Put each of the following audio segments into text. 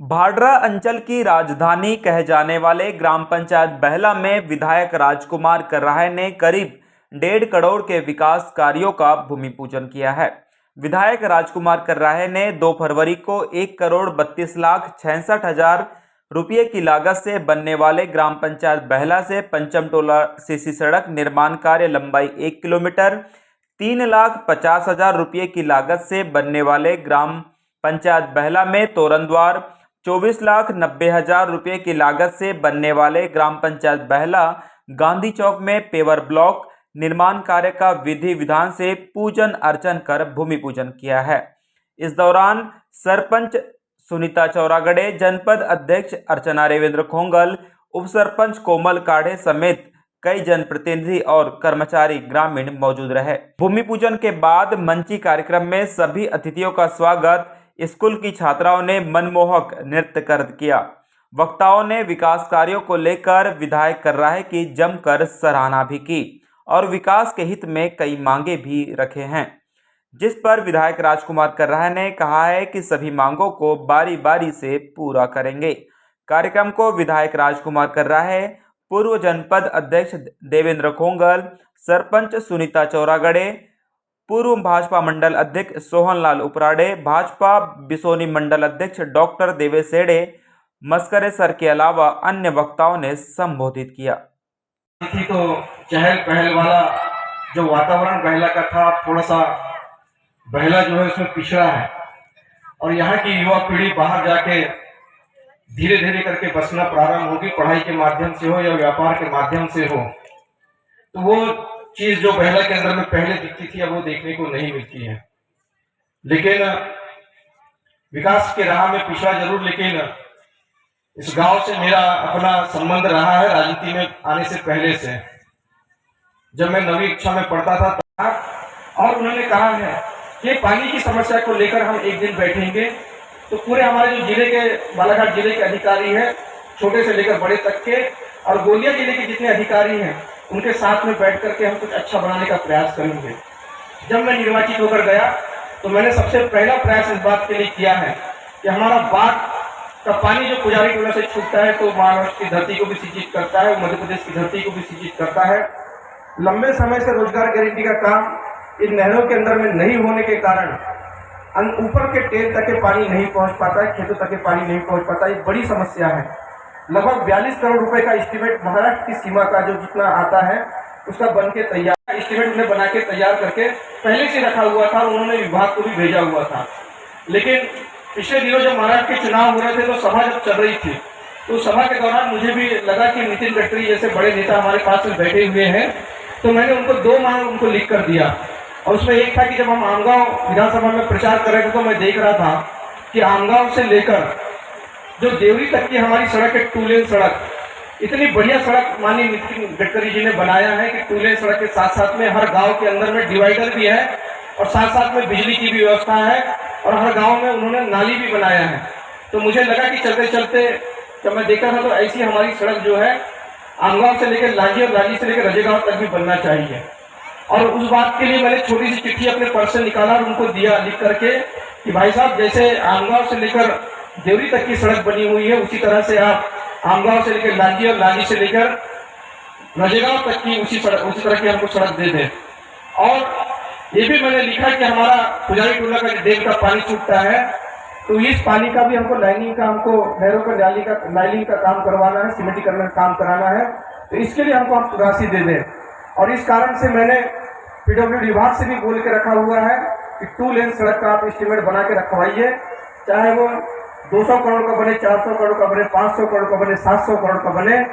भाडरा अंचल की राजधानी कहे जाने वाले ग्राम पंचायत बहला में विधायक राजकुमार कर्राहे ने करीब 1.5 करोड़ के विकास कार्यों का भूमि पूजन किया है। विधायक राजकुमार कर्राहे ने 2 फरवरी को 1,32,66,000 रुपये की लागत से बनने वाले ग्राम पंचायत बहला से पंचम टोला सीसी सड़क निर्माण कार्य लंबाई 1 किलोमीटर, 3,50,000 रुपये की लागत से बनने वाले ग्राम पंचायत बहला में तोरणद्वार, 24,90,000 रुपये की लागत से बनने वाले ग्राम पंचायत बहला गांधी चौक में पेवर ब्लॉक निर्माण कार्य का विधि विधान से पूजन अर्चन कर भूमि पूजन किया है। इस दौरान सरपंच सुनीता चौरागड़े, जनपद अध्यक्ष अर्चना रेवेंद्र खोंगल, उप सरपंच कोमल काढ़े समेत कई जनप्रतिनिधि और कर्मचारी ग्रामीण मौजूद रहे। भूमि पूजन के बाद मंची कार्यक्रम में सभी अतिथियों का स्वागत स्कूल की छात्राओं ने मनमोहक नृत्य कर किया। वक्ताओं ने विकास कार्यों को लेकर विधायक कर्राहे की जमकर सराहना भी की और विकास के हित में कई मांगे भी रखे हैं, जिस पर विधायक राजकुमार कर्राहे ने कहा है कि सभी मांगों को बारी बारी से पूरा करेंगे। कार्यक्रम को विधायक राजकुमार कर्राहे, पूर्व जनपद अध्यक्ष देवेंद्र खोंगल, सरपंच सुनीता चौरागड़े, पूर्व भाजपा मंडल अध्यक्ष सोहनलाल उपराड़े, भाजपा बिसोनी मंडल अध्यक्ष डॉक्टर देवेश सेड़े, मस्करे सर के अलावा अन्य वक्ताओं ने संबोधित किया। तो चहल पहल वाला जो वातावरण बहला का था, थोड़ा सा बहला जो है उसमें पिछड़ा है और यहाँ की युवा पीढ़ी बाहर जाके धीरे धीरे करके बसना प्रारंभ होगी, पढ़ाई के माध्यम से हो या व्यापार के माध्यम से हो। तो वो चीज जो बहला के अंदर में पहले दिखती थी अब वो देखने को नहीं मिलती है। लेकिन विकास के राह में पिछड़ा जरूर, लेकिन इस गांव से मेरा अपना संबंध रहा है राजनीति में आने से पहले से। जब मैं 9वीं कक्षा में पढ़ता था और उन्होंने कहा है कि पानी की समस्या को लेकर हम एक दिन बैठेंगे, तो पूरे हमारे जो जिले के बालाघाट जिले के अधिकारी हैं, छोटे से लेकर बड़े तक के, और गोलिया जिले के जितने अधिकारी हैं उनके साथ में बैठ करके हम कुछ अच्छा बनाने का प्रयास करेंगे। जब मैं निर्वाचित होकर गया तो मैंने सबसे पहला प्रयास इस बात के लिए किया है कि हमारा बाढ़ का पानी जो पुजारी टोला से छूटता है तो महाराष्ट्र की धरती को भी सिंचित करता है, मध्य प्रदेश की धरती को भी सिंचित करता है। लंबे समय से रोजगार गारंटी का काम इन नहरों के अंदर में नहीं होने के कारण ऊपर के टेल तक के पानी नहीं पहुंच पाता है, खेतों तक के पानी नहीं पहुंच पाता। ये बड़ी समस्या है। लगभग 42 करोड़ रुपए का एस्टीमेट महाराष्ट्र की सीमा का जो जितना आता है उसका बन के तैयार एस्टीमेट उन्हें बना के तैयार करके पहले से रखा हुआ था, उन्होंने विभाग को भी भेजा हुआ था। लेकिन पिछले दिनों जब महाराष्ट्र के चुनाव हो रहे थे तो सभा जब चल रही थी तो सभा के दौरान मुझे भी लगा कि नितिन गडकरी जैसे बड़े नेता हमारे पास में बैठे हुए हैं, तो मैंने उनको 2 मांग उनको लिख कर दिया। और उसमें एक था कि जब हम आमगांव विधानसभा में प्रचार कर रहे थे तो मैं देख रहा था कि आमगांव से लेकर जो देवरी तक की हमारी सड़क है, 2 लेन सड़क, इतनी बढ़िया सड़क माननीय नितिन गडकरी जी ने बनाया है कि 2 लेन सड़क के साथ साथ में हर गांव के अंदर में डिवाइडर भी है और साथ साथ में बिजली की भी व्यवस्था है और हर गांव में उन्होंने नाली भी बनाया है। तो मुझे लगा कि चलते चलते जब मैं देखा था तो ऐसी हमारी सड़क जो है आमगांव से लेकर लांजी और लांजी से लेकर रजेगांव तक भी बनना चाहिए। और उस बात के लिए मैंने छोटी सी चिट्ठी अपने पर्स से निकाला और उनको दिया लिख करके कि भाई साहब, जैसे आमगांव से लेकर देवरी तक की सड़क बनी हुई है उसी तरह से आप आमगांव से लेकर लांजी और लांजी से लेकर रजेगांव तक की उसी तरह की हमको सड़क दे दें। और ये भी मैंने लिखा कि हमारा पुजारी टोला का डेम का पानी छूटता है तो इस पानी का भी हमको लाइनिंग का, हमको नहरों पर लाइनिंग का काम करवाना है, सीमेंटीकरण का काम कराना है, तो इसके लिए हमको हम राशि दे दें। और इस कारण से मैंने पीडब्ल्यूडी विभाग से भी बोल के रखा हुआ है कि 2 लेन सड़क का आप एस्टीमेट बना के रखवाइए, चाहे वो 200 करोड़ का बने, 400 करोड़ का बने, 500 करोड़ का बने, 700 करोड़ का बने।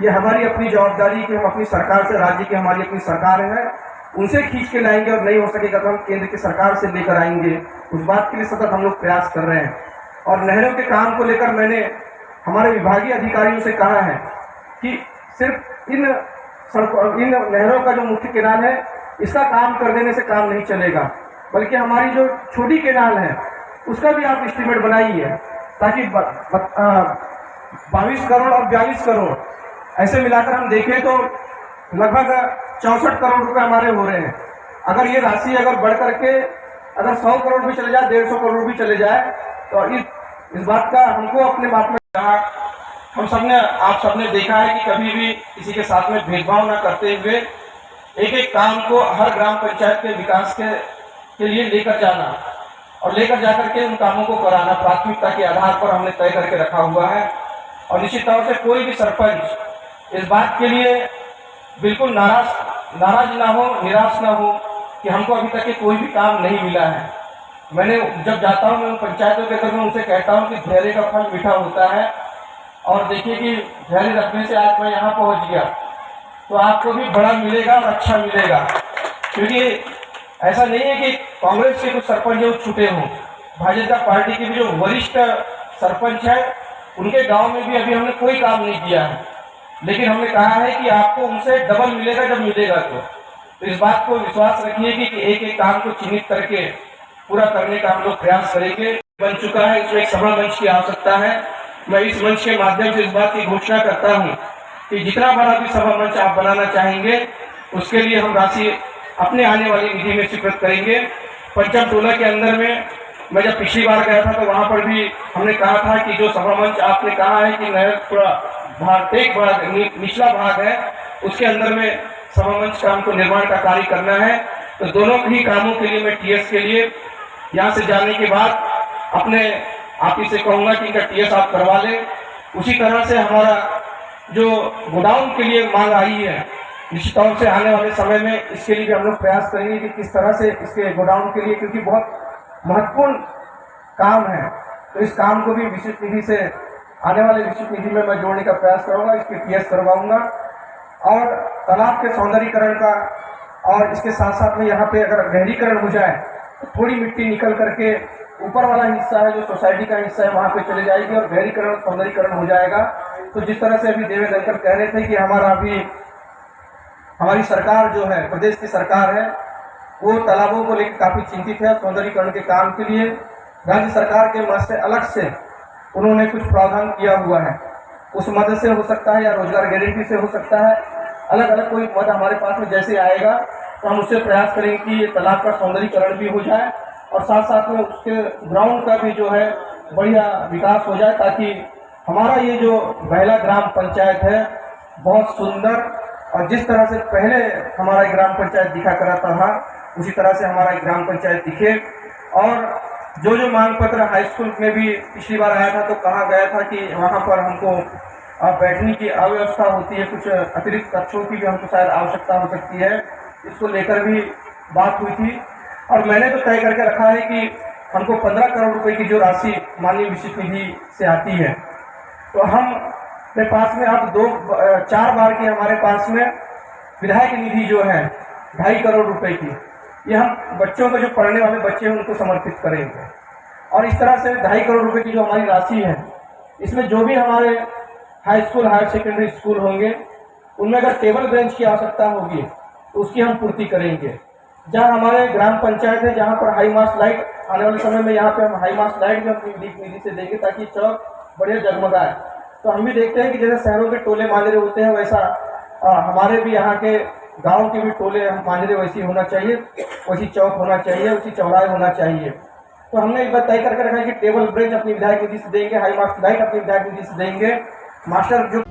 ये हमारी अपनी जवाबदारी कि हम अपनी सरकार से, राज्य की हमारी अपनी सरकार है, उनसे खींच के लाएंगे और नहीं हो सकेगा तो हम केंद्र की सरकार से लेकर आएंगे। उस बात के लिए सतत हम लोग प्रयास कर रहे हैं। और नहरों के काम को लेकर मैंने हमारे विभागीय अधिकारियों से कहा है कि सिर्फ इन नहरों का जो मुख्य केनाल है इसका काम कर देने से काम नहीं चलेगा, बल्कि हमारी जो छोटी केनाल है उसका भी आप एस्टीमेट बनाइए, ताकि 22 करोड़ और 42 करोड़ ऐसे मिलाकर हम देखें तो लगभग 64 करोड़ रुपए हमारे हो रहे हैं। अगर ये राशि अगर बढ़ करके अगर 100 करोड़ भी चले जाए, 150 करोड़ भी चले जाए, तो इस इस बात का हमको अपने बात में कहा, हम सबने आप सबने देखा है कि कभी भी किसी के साथ में भेदभाव न करते हुए एक एक काम को हर ग्राम पंचायत के विकास के लिए लेकर जाना और लेकर जाकर के उन कामों को कराना प्राथमिकता के आधार पर हमने तय करके रखा हुआ है। और निश्चित तौर से कोई भी सरपंच इस बात के लिए बिल्कुल नाराज ना हो, निराश ना हो कि हमको अभी तक के कोई भी काम नहीं मिला है। मैंने जब जाता हूँ मैं उन पंचायतों के अंदर में उनसे कहता हूँ कि धैर्य का फल मीठा होता है, और देखिए कि धैर्य रखने से आज मैं यहाँ पहुँच गया, तो आपको भी बड़ा मिलेगा और अच्छा मिलेगा। क्योंकि ऐसा नहीं है कि कांग्रेस के कुछ सरपंच जो छूटे हों, भारतीय जनता पार्टी के भी जो वरिष्ठ सरपंच हैं उनके गांव में भी अभी हमने कोई काम नहीं किया है, लेकिन हमने कहा है कि आपको उनसे डबल मिलेगा जब मिलेगा। तो इस बात को विश्वास रखिए कि एक एक काम को चिन्हित करके पूरा करने का हम लोग प्रयास करेंगे। बन चुका है, इसमें एक सभा मंच की आवश्यकता है। मैं इस मंच के माध्यम से इस बात की घोषणा करता हूँ कि जितना बड़ा भी सभा मंच आप बनाना चाहेंगे उसके लिए हम राशि अपने आने वाली निधि में स्वीकृत करेंगे। पंचम टोला के अंदर में मैं जब पिछली बार गया था तो वहाँ पर भी हमने कहा था कि जो सभा मंच आपने कहा है कि नया थोड़ा भाग एक भाग निचला भाग है उसके अंदर में सभा मंच का हमको निर्माण का कार्य करना है। तो दोनों ही कामों के लिए मैं टीएस के लिए यहाँ से जाने के बाद अपने आप ही से कहूँगा कि इनका टीएस आप करवा लें। उसी तरह से हमारा जो गोडाउन के लिए मांग आई है, निश्चित तौर से आने वाले समय में इसके लिए भी हम लोग प्रयास करेंगे कि किस तरह से इसके गोडाउन के लिए, क्योंकि बहुत महत्वपूर्ण काम है, तो इस काम को भी विशिष्ट निधि से आने वाले विशिष्ट निधि में मैं जोड़ने का प्रयास करूँगा, इसके टीएस करवाऊँगा। और तालाब के सौंदर्यीकरण का और इसके साथ साथ में यहाँ पे अगर गहरीकरण हो जाए तो थोड़ी मिट्टी निकल करके ऊपर वाला हिस्सा है जो सोसाइटी का हिस्सा है वहाँ पे चले जाएगी और गहरीकरण सौंदर्यीकरण हो जाएगा। तो जिस तरह से अभी देवेंद्र अंकल कह रहे थे कि हमारी सरकार जो है, प्रदेश की सरकार है, वो तालाबों को लेकर काफ़ी चिंतित है। सौंदर्यीकरण के काम के लिए राज्य सरकार के मद से अलग से उन्होंने कुछ प्रावधान किया हुआ है, उस मद से हो सकता है या रोजगार गारंटी से हो सकता है, अलग अलग कोई मद हमारे पास में जैसे आएगा तो हम उससे प्रयास करेंगे कि ये तालाब का सौंदर्यीकरण भी हो जाए और साथ साथ में उसके ग्राउंड का भी जो है बढ़िया विकास हो जाए, ताकि हमारा ये जो बहला ग्राम पंचायत है बहुत सुंदर, और जिस तरह से पहले हमारा ग्राम पंचायत दिखा कराता था उसी तरह से हमारा ग्राम पंचायत दिखे। और जो मांग पत्र हाई स्कूल में भी पिछली बार आया था तो कहा गया था कि वहाँ पर हमको बैठने की अव्यवस्था होती है, कुछ अतिरिक्त कक्षों की भी हमको शायद आवश्यकता हो सकती है, इसको लेकर भी बात हुई थी। और मैंने तो तय करके रखा है कि हमको 15 करोड़ रुपए की जो राशि माननीय विशिष्ट निधि से आती है, तो हम अपने पास में अब 4 बार की हमारे पास में विधायक निधि जो है 2.5 करोड़ रुपए की, ये हम बच्चों को जो पढ़ने वाले बच्चे हैं उनको समर्पित करेंगे। और इस तरह से 2.5 करोड़ रुपए की जो हमारी राशि है, इसमें जो भी हमारे high school higher secondary school होंगे उनमें अगर टेबल बेंच की आवश्यकता होगी तो उसकी हम पूर्ति करेंगे। जहाँ हमारे ग्राम पंचायत है जहाँ पर हाई मास्ट लाइट आने वाले समय में यहाँ पे हम हाई मास्ट लाइट भी अपनी निधि से देंगे ताकि चौक बढ़िया जगमगाए। तो हम भी देखते हैं कि जैसे शहरों के टोले माजरे होते हैं वैसा हमारे भी यहाँ के गांव के भी टोले माजरे वैसी होना चाहिए, वैसी चौक होना चाहिए, उसी चौराहे होना चाहिए। तो हमने एक बार तय करके रखा है कि टेबल बेंच अपनी विधायक निधि से देंगे, हाई मास्ट लाइट अपनी विधायक निधि से देंगे, मास्टर जो